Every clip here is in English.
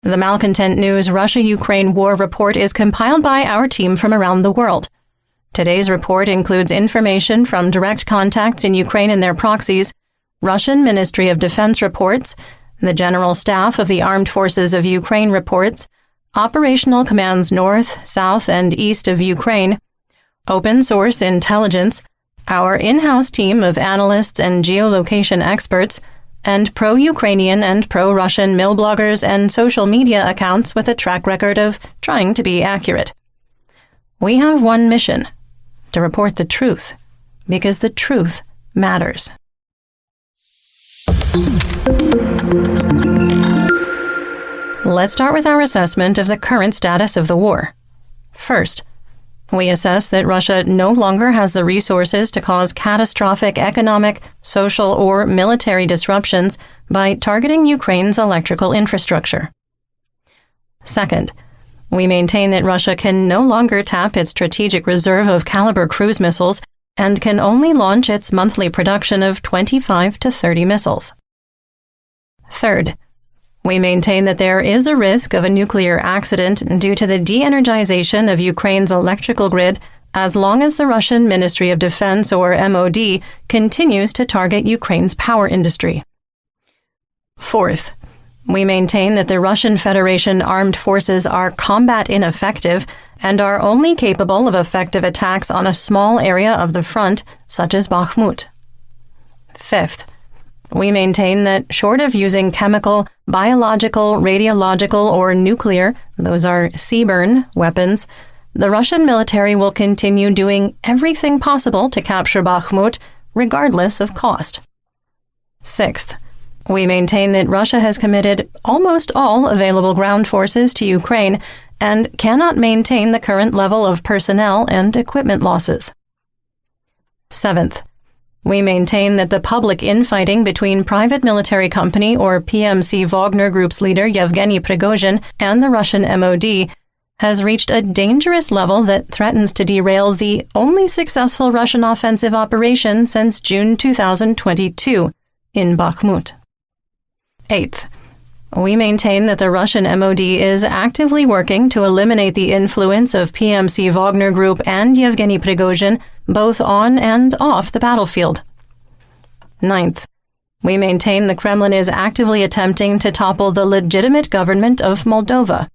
The Malcontent News Russia-Ukraine War Report is compiled by our team from around the world. Today's report includes information from direct contacts in Ukraine and their proxies, Russian Ministry of Defense reports, the General Staff of the Armed Forces of Ukraine reports, operational commands north, south, and east of Ukraine, open source intelligence, our in-house team of analysts and geolocation experts, and pro-Ukrainian and pro-Russian mill bloggers and social media accounts with a track record of trying to be accurate. We have one mission: to report the truth, because the truth matters. Let's start with our assessment of the current status of the war. First, we assess that Russia no longer has the resources to cause catastrophic economic, social, or military disruptions by targeting Ukraine's electrical infrastructure. Second, we maintain that Russia can no longer tap its strategic reserve of Caliber cruise missiles and can only launch its monthly production of 25 to 30 missiles. Third, we maintain that there is a risk of a nuclear accident due to the de-energization of Ukraine's electrical grid as long as the Russian Ministry of Defense, or MOD, continues to target Ukraine's power industry. Fourth, we maintain that the Russian Federation armed forces are combat ineffective and are only capable of effective attacks on a small area of the front, such as Bakhmut. Fifth, we maintain that short of using chemical, biological, radiological, or nuclear, those are CBRN, weapons, the Russian military will continue doing everything possible to capture Bakhmut, regardless of cost. Sixth, we maintain that Russia has committed almost all available ground forces to Ukraine and cannot maintain the current level of personnel and equipment losses. Seventh, we maintain that the public infighting between private military company or PMC Wagner Group's leader Yevgeny Prigozhin and the Russian MOD has reached a dangerous level that threatens to derail the only successful Russian offensive operation since June 2022 in Bakhmut. Eighth, we maintain that the Russian MOD is actively working to eliminate the influence of PMC Wagner Group and Yevgeny Prigozhin both on and off the battlefield. Ninth, we maintain the Kremlin is actively attempting to topple the legitimate government of Moldova.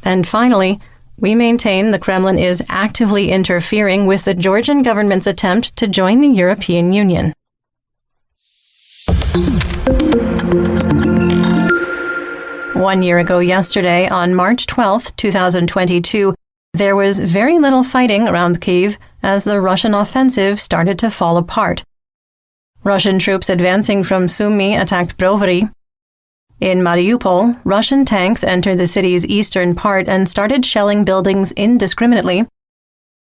And finally, we maintain the Kremlin is actively interfering with the Georgian government's attempt to join the European Union. One year ago yesterday, on March 12, 2022, there was very little fighting around Kyiv as the Russian offensive started to fall apart. Russian troops advancing from Sumy attacked Brovary. In Mariupol, Russian tanks entered the city's eastern part and started shelling buildings indiscriminately,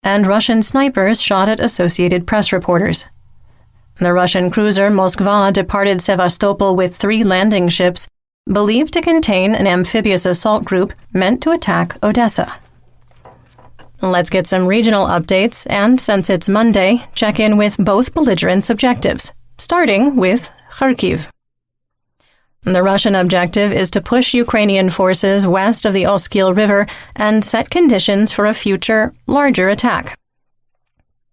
and Russian snipers shot at Associated Press reporters. The Russian cruiser Moskva departed Sevastopol with 3 landing ships, believed to contain an amphibious assault group meant to attack Odessa. Let's get some regional updates, and since it's Monday, check in with both belligerents' objectives, starting with Kharkiv. The Russian objective is to push Ukrainian forces west of the Oskil River and set conditions for a future, larger attack.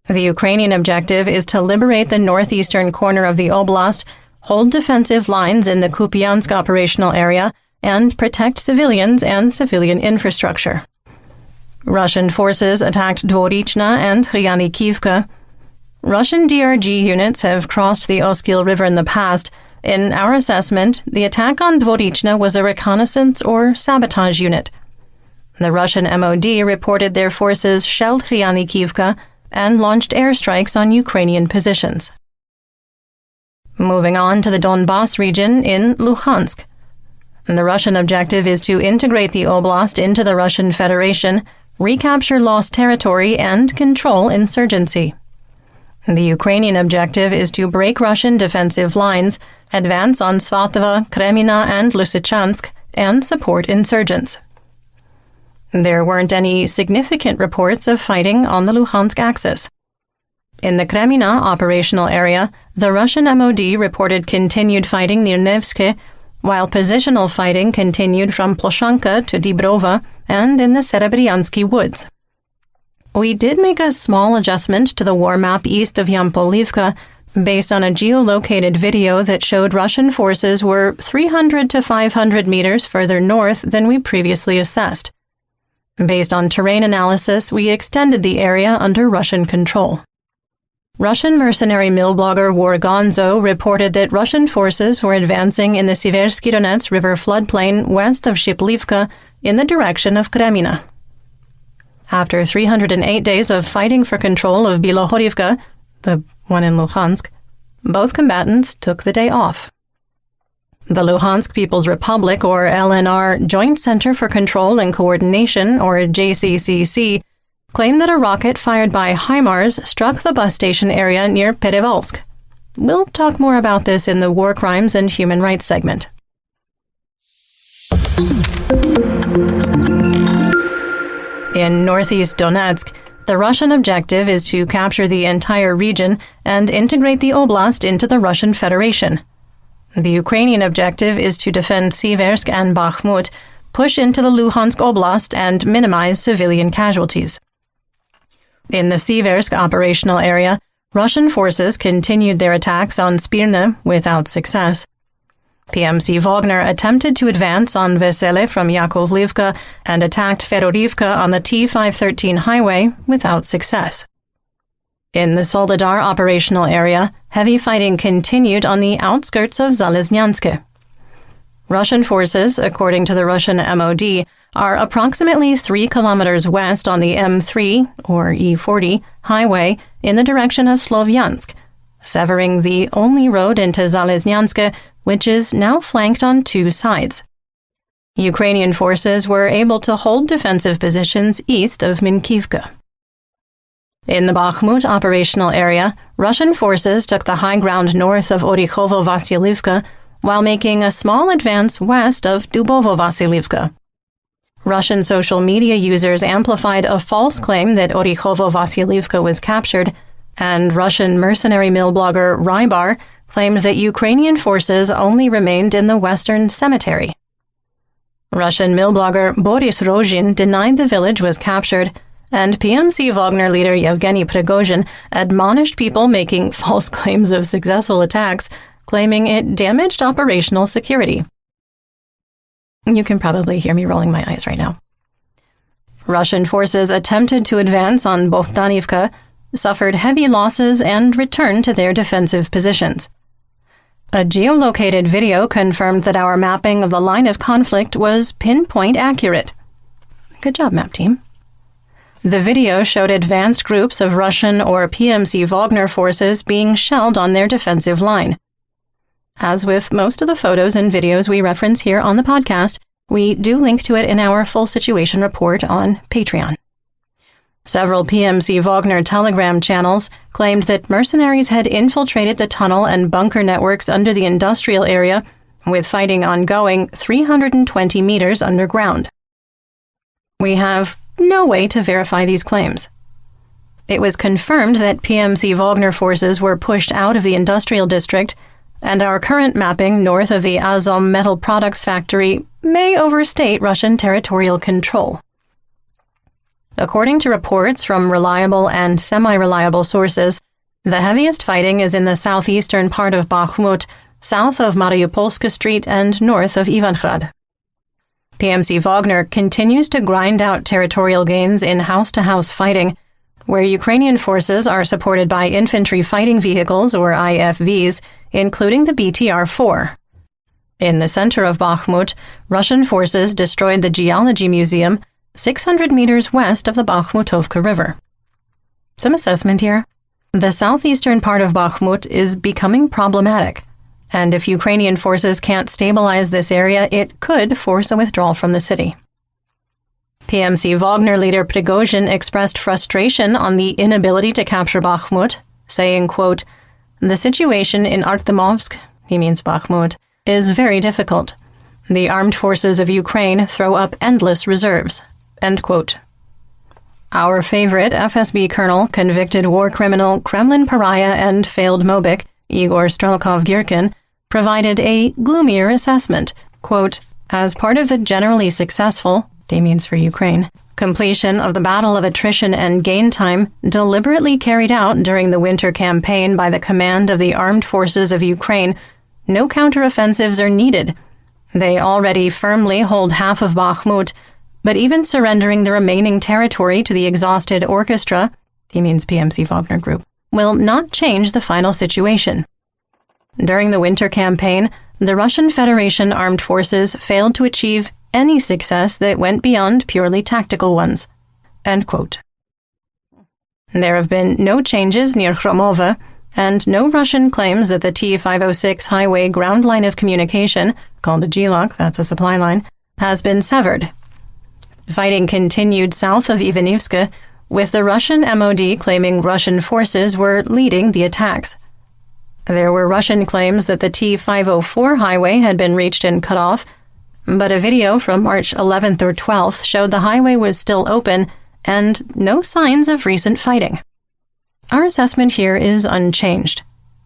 The Ukrainian objective is to liberate the northeastern corner of the oblast, hold defensive lines in the Kupiansk operational area, and protect civilians and civilian infrastructure. Russian forces attacked Dvorichna and Khrianikivka. Russian DRG units have crossed the Oskil River in the past. In our assessment, the attack on Dvorichna was a reconnaissance or sabotage unit. The Russian MOD reported their forces shelled Khrianikivka and launched airstrikes on Ukrainian positions. Moving on to the Donbas region in Luhansk. The Russian objective is to integrate the oblast into the Russian Federation, recapture lost territory, and control insurgency. The Ukrainian objective is to break Russian defensive lines, advance on Svatova, Kremina, and Lysychansk, and support insurgents. There weren't any significant reports of fighting on the Luhansk axis. In the Kremina operational area, the Russian MOD reported continued fighting near Nevsky, while positional fighting continued from Ploshanka to Dibrova and in the Serebryansky woods. We did make a small adjustment to the war map east of Yampolivka based on a geolocated video that showed Russian forces were 300 to 500 meters further north than we previously assessed. Based on terrain analysis, we extended the area under Russian control. Russian mercenary mill blogger War Gonzo reported that Russian forces were advancing in the Siversky Donets River floodplain west of Shiplivka in the direction of Kremina. After 308 days of fighting for control of Bilohorivka, the one in Luhansk, both combatants took the day off. The Luhansk People's Republic, or LNR, Joint Center for Control and Coordination, or JCCC, claimed that a rocket fired by HIMARS struck the bus station area near Perevalsk. We'll talk more about this in the War Crimes and Human Rights segment. In northeast Donetsk, the Russian objective is to capture the entire region and integrate the oblast into the Russian Federation. The Ukrainian objective is to defend Siversk and Bakhmut, push into the Luhansk Oblast, and minimize civilian casualties. In the Siversk operational area, Russian forces continued their attacks on Spirne without success. PMC Wagner attempted to advance on Vesele from Yakovlivka and attacked Ferorivka on the T-513 highway without success. In the Soledar operational area, heavy fighting continued on the outskirts of Zaleznyansk. Russian forces, according to the Russian MOD, are approximately 3 kilometers west on the M3, or E40, highway in the direction of Slovyansk, severing the only road into Zaleznyansk, which is now flanked on 2 sides. Ukrainian forces were able to hold defensive positions east of Minkivka. In the Bakhmut operational area, Russian forces took the high ground north of Orikhovo-Vasilivka while making a small advance west of Dubovo-Vasilivka. Russian social media users amplified a false claim that Orikhovo-Vasilivka was captured, and Russian mercenary mill blogger Rybar claimed that Ukrainian forces only remained in the western cemetery. Russian mill blogger Boris Rozhin denied the village was captured, and PMC Wagner leader Yevgeny Prigozhin admonished people making false claims of successful attacks, claiming it damaged operational security. You can probably hear me rolling my eyes right now. Russian forces attempted to advance on Bohdanivka, suffered heavy losses, and returned to their defensive positions. A geolocated video confirmed that our mapping of the line of conflict was pinpoint accurate. Good job, map team. The video showed advanced groups of Russian or PMC Wagner forces being shelled on their defensive line. As with most of the photos and videos we reference here on the podcast, we do link to it in our full situation report on Patreon. Several PMC Wagner Telegram channels claimed that mercenaries had infiltrated the tunnel and bunker networks under the industrial area, with fighting ongoing 320 meters underground. We have no way to verify these claims. It was confirmed that PMC Wagner forces were pushed out of the industrial district, and our current mapping north of the Azom metal products factory may overstate Russian territorial control. According to reports from reliable and semi-reliable sources, the heaviest fighting is in the southeastern part of Bakhmut, south of Mariupolska Street and north of Ivangrad. PMC Wagner continues to grind out territorial gains in house-to-house fighting, where Ukrainian forces are supported by infantry fighting vehicles, or IFVs, including the BTR-4. In the center of Bakhmut, Russian forces destroyed the Geology Museum 600 meters west of the Bakhmutovka River. Some assessment here. The southeastern part of Bakhmut is becoming problematic, and if Ukrainian forces can't stabilize this area, it could force a withdrawal from the city. PMC Wagner leader Prigozhin expressed frustration on the inability to capture Bakhmut, saying, quote, "The situation in Artemovsk," he means Bakhmut, "is very difficult. The armed forces of Ukraine throw up endless reserves," end quote. Our favorite FSB colonel, convicted war criminal, Kremlin pariah, and failed Mobik, Igor Strelkov-Girkin, provided a gloomier assessment. Quote, as part of the generally successful, they means for Ukraine, completion of the battle of attrition and gain time deliberately carried out during the winter campaign by the command of the armed forces of Ukraine, no counteroffensives are needed. They already firmly hold half of Bakhmut, but even surrendering the remaining territory to the exhausted orchestra, he means PMC Wagner Group, will not change the final situation. During the winter campaign, the Russian Federation armed forces failed to achieve any success that went beyond purely tactical ones. End quote. There have been no changes near Khromovo, and no Russian claims that the T-506 highway ground line of communication, called a GLOC, that's a supply line, has been severed. Fighting continued south of Ivanivska, with the Russian MOD claiming Russian forces were leading the attacks. There were Russian claims that the T-504 highway had been reached and cut off, but a video from March 11th or 12th showed the highway was still open and no signs of recent fighting. Our assessment here is unchanged.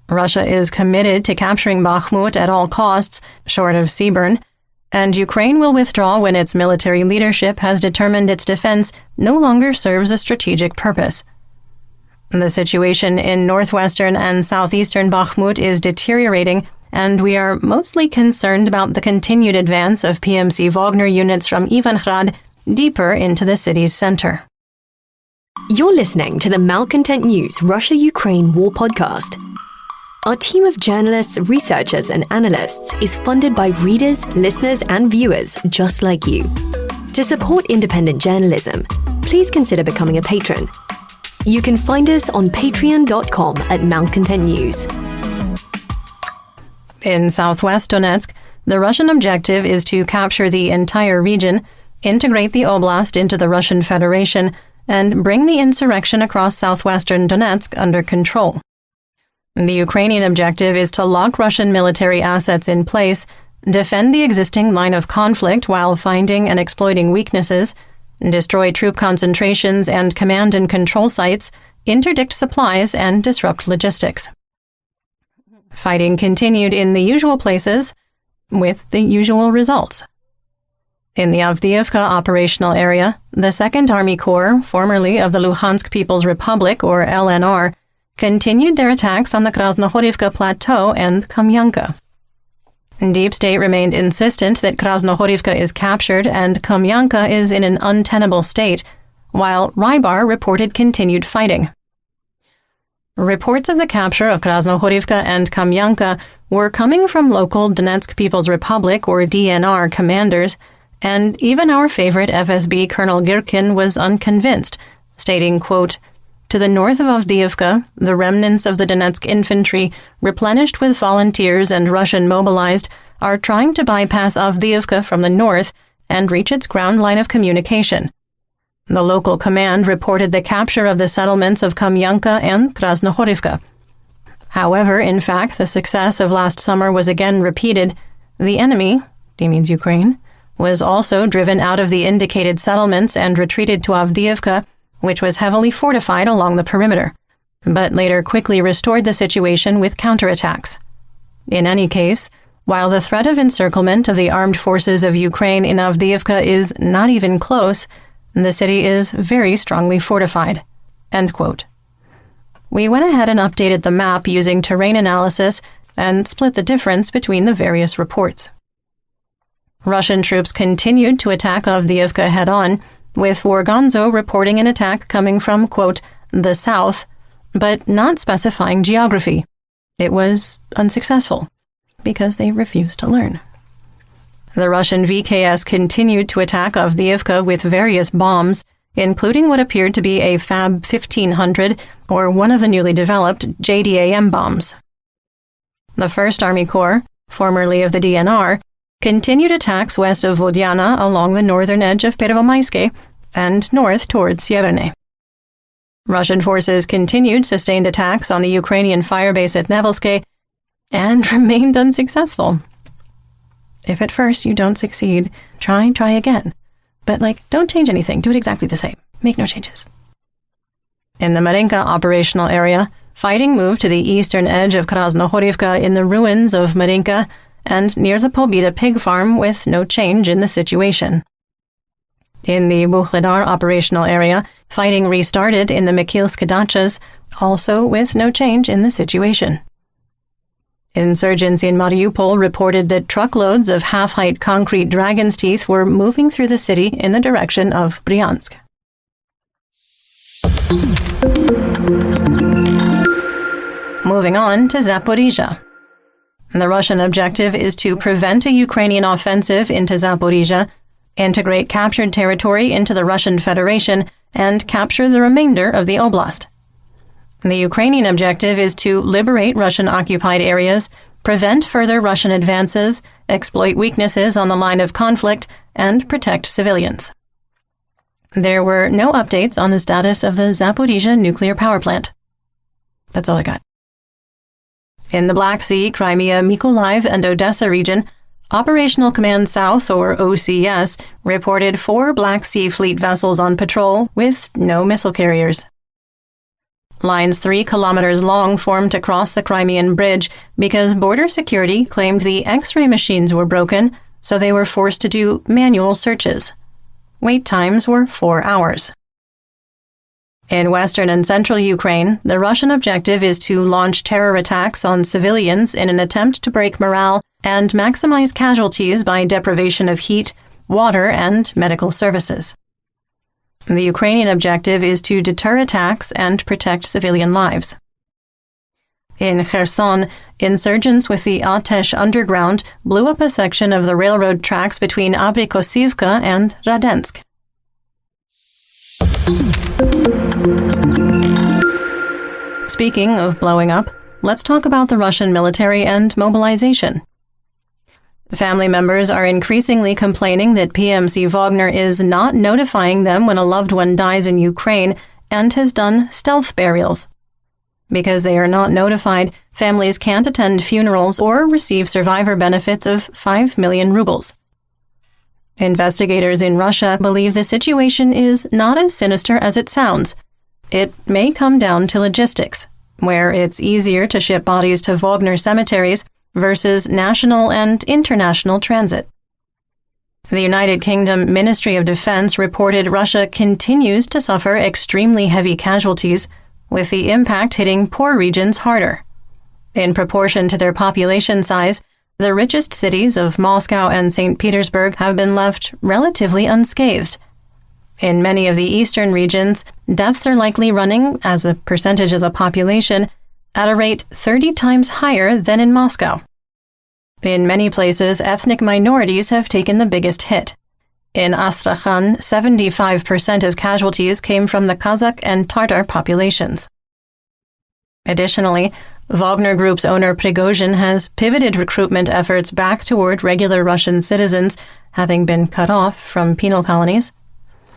Russia is committed to capturing Bakhmut at all costs, short of Seaburn, and Ukraine will withdraw when its military leadership has determined its defense no longer serves a strategic purpose. The situation in northwestern and southeastern Bakhmut is deteriorating, and we are mostly concerned about the continued advance of PMC Wagner units from Ivangrad deeper into the city's center. You're listening to the Malcontent News Russia-Ukraine War Podcast. Our team of journalists, researchers, and analysts is funded by readers, listeners, and viewers just like you. To support independent journalism, please consider becoming a patron. You can find us on patreon.com at Malcontent News. In southwest Donetsk, the Russian objective is to capture the entire region, integrate the oblast into the Russian Federation, and bring the insurrection across southwestern Donetsk under control. The Ukrainian objective is to lock Russian military assets in place, defend the existing line of conflict while finding and exploiting weaknesses, destroy troop concentrations and command and control sites, interdict supplies, and disrupt logistics. Fighting continued in the usual places, with the usual results. In the Avdiivka operational area, the 2nd Army Corps, formerly of the Luhansk People's Republic, or LNR, continued their attacks on the Krasnohorivka Plateau and Kamyanka. Deep State remained insistent that Krasnohorivka is captured and Kamyanka is in an untenable state, while Rybar reported continued fighting. Reports of the capture of Krasnohorivka and Kamyanka were coming from local Donetsk People's Republic, or DNR, commanders, and even our favorite FSB Colonel Girkin was unconvinced, stating, quote, to the north of Avdiivka, the remnants of the Donetsk infantry, replenished with volunteers and Russian mobilized, are trying to bypass Avdiivka from the north and reach its ground line of communication. The local command reported the capture of the settlements of Kamyanka and Krasnohorivka. However, in fact, the success of last summer was again repeated. The enemy, he means Ukraine, was also driven out of the indicated settlements and retreated to Avdiivka, which was heavily fortified along the perimeter, but later quickly restored the situation with counterattacks. In any case, while the threat of encirclement of the armed forces of Ukraine in Avdiivka is not even close, the city is very strongly fortified. End quote. We went ahead and updated the map using terrain analysis and split the difference between the various reports. Russian troops continued to attack Avdiivka head-on, with Warganzo reporting an attack coming from, quote, the south, but not specifying geography. It was unsuccessful, because they refused to learn. The Russian VKS continued to attack Avdiivka with various bombs, including what appeared to be a Fab 1500, or one of the newly developed JDAM bombs. The 1st Army Corps, formerly of the DNR, continued attacks west of Vodiana along the northern edge of Pervomayske and north towards Sieverne. Russian forces continued sustained attacks on the Ukrainian firebase at Nevelske and remained unsuccessful. If at first you don't succeed, try again. But, don't change anything. Do it exactly the same. Make no changes. In the Marinka operational area, fighting moved to the eastern edge of Krasnohorivka in the ruins of Marinka and near the Pobeda pig farm with no change in the situation. In the Bukhledar operational area, fighting restarted in the Mikhailsk Dachas, also with no change in the situation. Insurgents in Mariupol reported that truckloads of half-height concrete dragon's teeth were moving through the city in the direction of Bryansk. Moving on to Zaporizhzhia. The Russian objective is to prevent a Ukrainian offensive into Zaporizhzhia, integrate captured territory into the Russian Federation, and capture the remainder of the oblast. The Ukrainian objective is to liberate Russian-occupied areas, prevent further Russian advances, exploit weaknesses on the line of conflict, and protect civilians. There were no updates on the status of the Zaporizhzhia nuclear power plant. That's all I got. In the Black Sea, Crimea, Mykolaiv, and Odessa region, Operational Command South, or OCS, reported 4 Black Sea Fleet vessels on patrol with no missile carriers. Lines 3 kilometers long formed to cross the Crimean Bridge because border security claimed the X-ray machines were broken, so they were forced to do manual searches. Wait times were 4 hours. In western and central Ukraine, the Russian objective is to launch terror attacks on civilians in an attempt to break morale and maximize casualties by deprivation of heat, water, and medical services. The Ukrainian objective is to deter attacks and protect civilian lives. In Kherson, insurgents with the Atesh underground blew up a section of the railroad tracks between Abrikosivka and Radensk. Speaking of blowing up, let's talk about the Russian military and mobilization. Family members are increasingly complaining that PMC Wagner is not notifying them when a loved one dies in Ukraine and has done stealth burials. Because they are not notified, families can't attend funerals or receive survivor benefits of 5 million rubles. Investigators in Russia believe the situation is not as sinister as it sounds. It may come down to logistics, where it's easier to ship bodies to Wagner cemeteries versus national and international transit. The United Kingdom Ministry of Defense reported Russia continues to suffer extremely heavy casualties, with the impact hitting poor regions harder. In proportion to their population size, the richest cities of Moscow and St. Petersburg have been left relatively unscathed. In many of the eastern regions, deaths are likely running, as a percentage of the population, at a rate 30 times higher than in Moscow. In many places, ethnic minorities have taken the biggest hit. In Astrakhan, 75% of casualties came from the Kazakh and Tatar populations. Additionally, Wagner Group's owner Prigozhin has pivoted recruitment efforts back toward regular Russian citizens, having been cut off from penal colonies.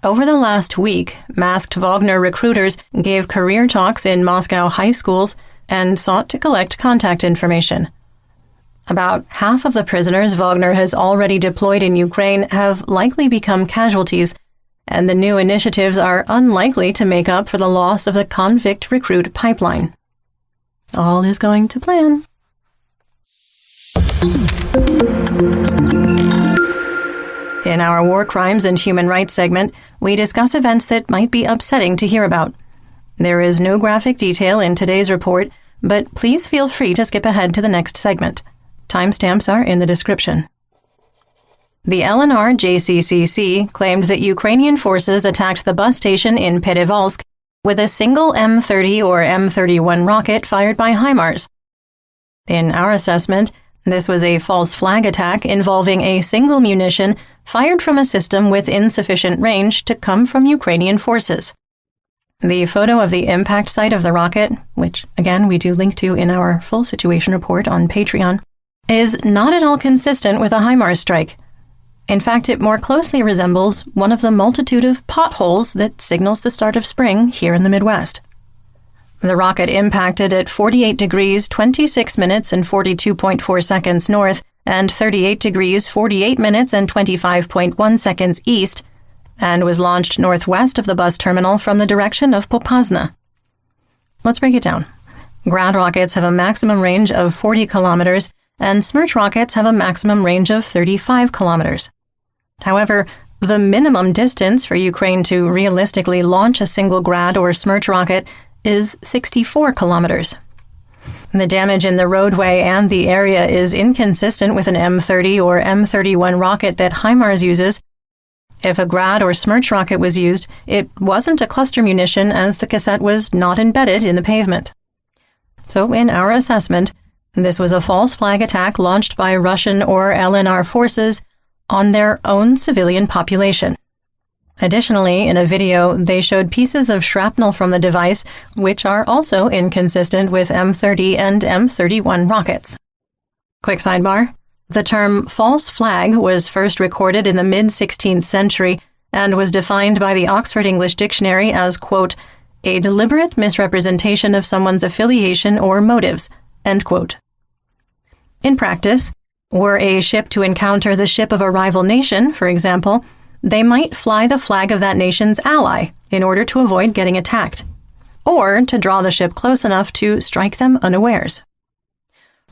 Over the last week, masked Wagner recruiters gave career talks in Moscow high schools and sought to collect contact information. About half of the prisoners Wagner has already deployed in Ukraine have likely become casualties, and the new initiatives are unlikely to make up for the loss of the convict recruit pipeline. All is going to plan. In our War Crimes and Human Rights segment, we discuss events that might be upsetting to hear about. There is no graphic detail in today's report, but please feel free to skip ahead to the next segment. Timestamps are in the description. The LNR JCCC claimed that Ukrainian forces attacked the bus station in Perevalsk with a single M30 or M31 rocket fired by HIMARS. In our assessment, this was a false flag attack involving a single munition fired from a system with insufficient range to come from Ukrainian forces. The photo of the impact site of the rocket, which again we do link to in our full situation report on Patreon, is not at all consistent with a HIMARS strike. In fact, it more closely resembles one of the multitude of potholes that signals the start of spring here in the Midwest. The rocket impacted at 48 degrees, 26 minutes, and 42.4 seconds north, and 38 degrees, 48 minutes, and 25.1 seconds east, and was launched northwest of the bus terminal from the direction of Popasna. Let's break it down. Grad rockets have a maximum range of 40 kilometers, and Smerch rockets have a maximum range of 35 kilometers. However, the minimum distance for Ukraine to realistically launch a single Grad or Smerch rocket is 64 kilometers. The damage in the roadway and the area is inconsistent with an M30 or M31 rocket that HIMARS uses. If a Grad or Smerch rocket was used, it wasn't a cluster munition as the cassette was not embedded in the pavement. So in our assessment, this was a false flag attack launched by Russian or LNR forces on their own civilian population. Additionally, in a video, they showed pieces of shrapnel from the device, which are also inconsistent with M30 and M31 rockets. Quick sidebar. The term false flag was first recorded in the mid-16th century and was defined by the Oxford English Dictionary as, quote, a deliberate misrepresentation of someone's affiliation or motives, end quote. In practice, were a ship to encounter the ship of a rival nation, for example, they might fly the flag of that nation's ally in order to avoid getting attacked, or to draw the ship close enough to strike them unawares.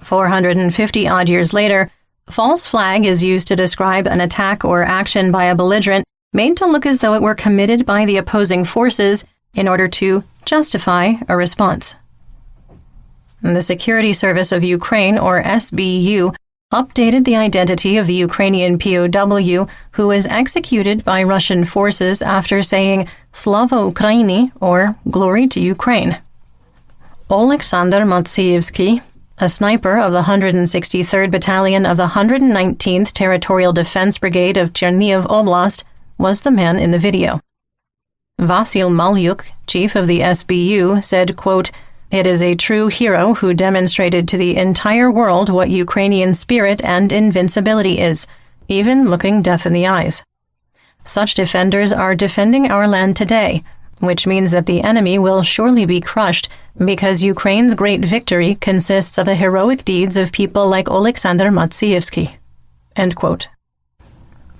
450-odd years later, false flag is used to describe an attack or action by a belligerent made to look as though it were committed by the opposing forces in order to justify a response. The Security Service of Ukraine, or SBU, updated the identity of the Ukrainian POW who was executed by Russian forces after saying Slava Ukraini, or Glory to Ukraine. Oleksandr Matsievsky, a sniper of the 163rd Battalion of the 119th Territorial Defense Brigade of Chernihiv Oblast, was the man in the video. Vasil Malyuk, chief of the SBU, said, quote, it is a true hero who demonstrated to the entire world what Ukrainian spirit and invincibility is, even looking death in the eyes. Such defenders are defending our land today, which means that the enemy will surely be crushed because Ukraine's great victory consists of the heroic deeds of people like Oleksandr Matsievsky. End quote.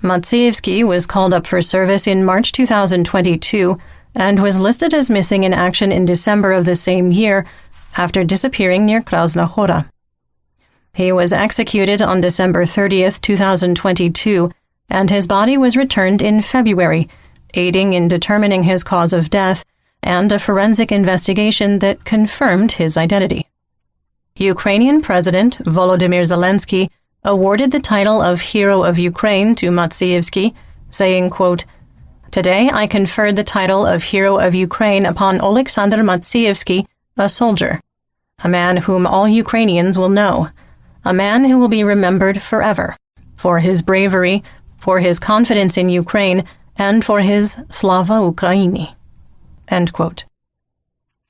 Matsievsky was called up for service in March 2022 and was listed as missing in action in December of the same year after disappearing near Krasna Hora. He was executed on December 30th, 2022, and his body was returned in February, aiding in determining his cause of death and a forensic investigation that confirmed his identity. Ukrainian President Volodymyr Zelensky awarded the title of Hero of Ukraine to Matsievsky, saying, quote, today I conferred the title of Hero of Ukraine upon Oleksandr Matsievsky, a soldier, a man whom all Ukrainians will know, a man who will be remembered forever, for his bravery, for his confidence in Ukraine, and for his Slava Ukraini. End quote.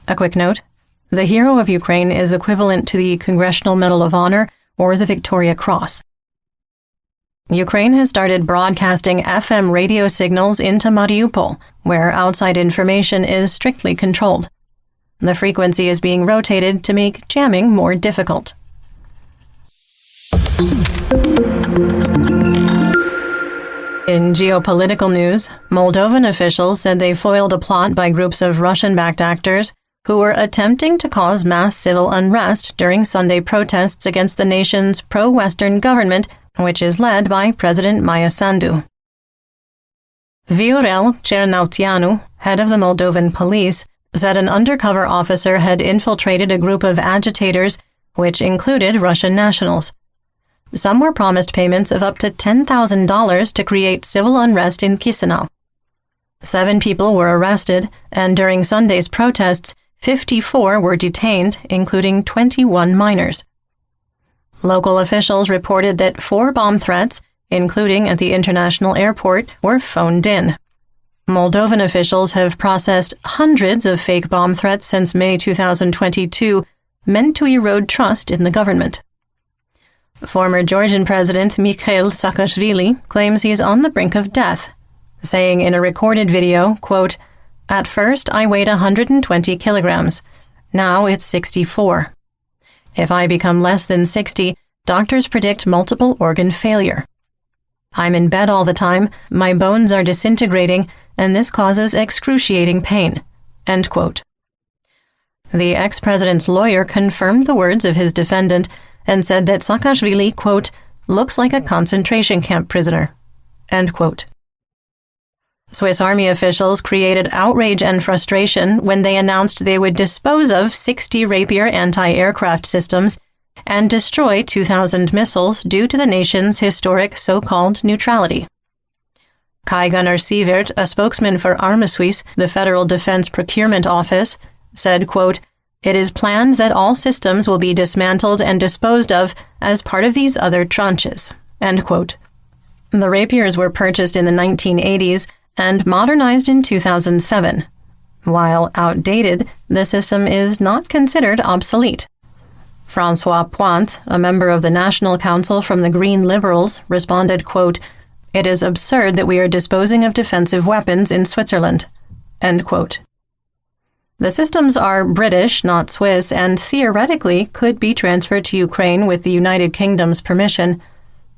A quick note, the Hero of Ukraine is equivalent to the Congressional Medal of Honor or the Victoria Cross. Ukraine has started broadcasting FM radio signals into Mariupol, where outside information is strictly controlled. The frequency is being rotated to make jamming more difficult. In geopolitical news, Moldovan officials said they foiled a plot by groups of Russian-backed actors who were attempting to cause mass civil unrest during Sunday protests against the nation's pro-Western government, which is led by President Maia Sandu. Viorel Cernauțianu, head of the Moldovan police, said an undercover officer had infiltrated a group of agitators, which included Russian nationals. Some were promised payments of up to $10,000 to create civil unrest in Chisinau. 7 people were arrested, and during Sunday's protests, 54 were detained, including 21 minors. Local officials reported that 4 bomb threats, including at the international airport, were phoned in. Moldovan officials have processed hundreds of fake bomb threats since May 2022, meant to erode trust in the government. Former Georgian President Mikhail Saakashvili claims he's on the brink of death, saying in a recorded video, quote, at first I weighed 120 kilograms. Now it's 64. If I become less than 60, doctors predict multiple organ failure. I'm in bed all the time, my bones are disintegrating, and this causes excruciating pain. End quote. The ex-president's lawyer confirmed the words of his defendant and said that Saakashvili, quote, looks like a concentration camp prisoner, end quote. Swiss army officials created outrage and frustration when they announced they would dispose of 60 Rapier anti-aircraft systems and destroy 2,000 missiles due to the nation's historic so-called neutrality. Kai Gunnar Sievert, a spokesman for Armesuisse, the Federal Defense Procurement Office, said, quote, it is planned that all systems will be dismantled and disposed of as part of these other tranches, end quote. The Rapiers were purchased in the 1980s and modernized in 2007. While outdated, the system is not considered obsolete. François Pointe, a member of the National Council from the Green Liberals, responded, quote, it is absurd that we are disposing of defensive weapons in Switzerland, end quote. The systems are British, not Swiss, and theoretically could be transferred to Ukraine with the United Kingdom's permission.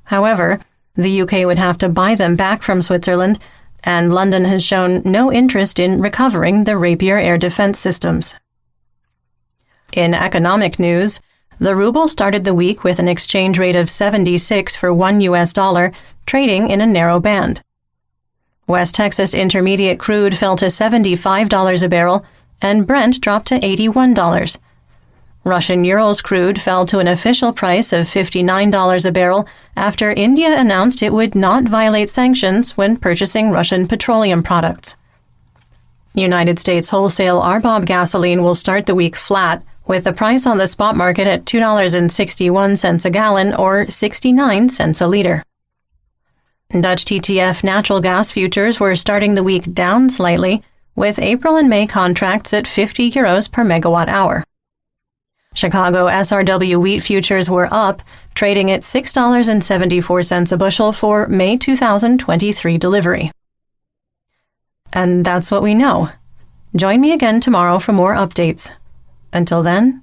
However, the UK would have to buy them back from Switzerland, and London has shown no interest in recovering the Rapier air defense systems. In economic news, the ruble started the week with an exchange rate of 76 for $1, trading in a narrow band. West Texas Intermediate crude fell to $75 a barrel, and Brent dropped to $81. Russian Urals crude fell to an official price of $59 a barrel after India announced it would not violate sanctions when purchasing Russian petroleum products. United States wholesale RBOB gasoline will start the week flat, with the price on the spot market at $2.61 a gallon or 69 cents a liter. Dutch TTF natural gas futures were starting the week down slightly, with April and May contracts at €50 per megawatt hour. Chicago SRW wheat futures were up, trading at $6.74 a bushel for May 2023 delivery. And that's what we know. Join me again tomorrow for more updates. Until then,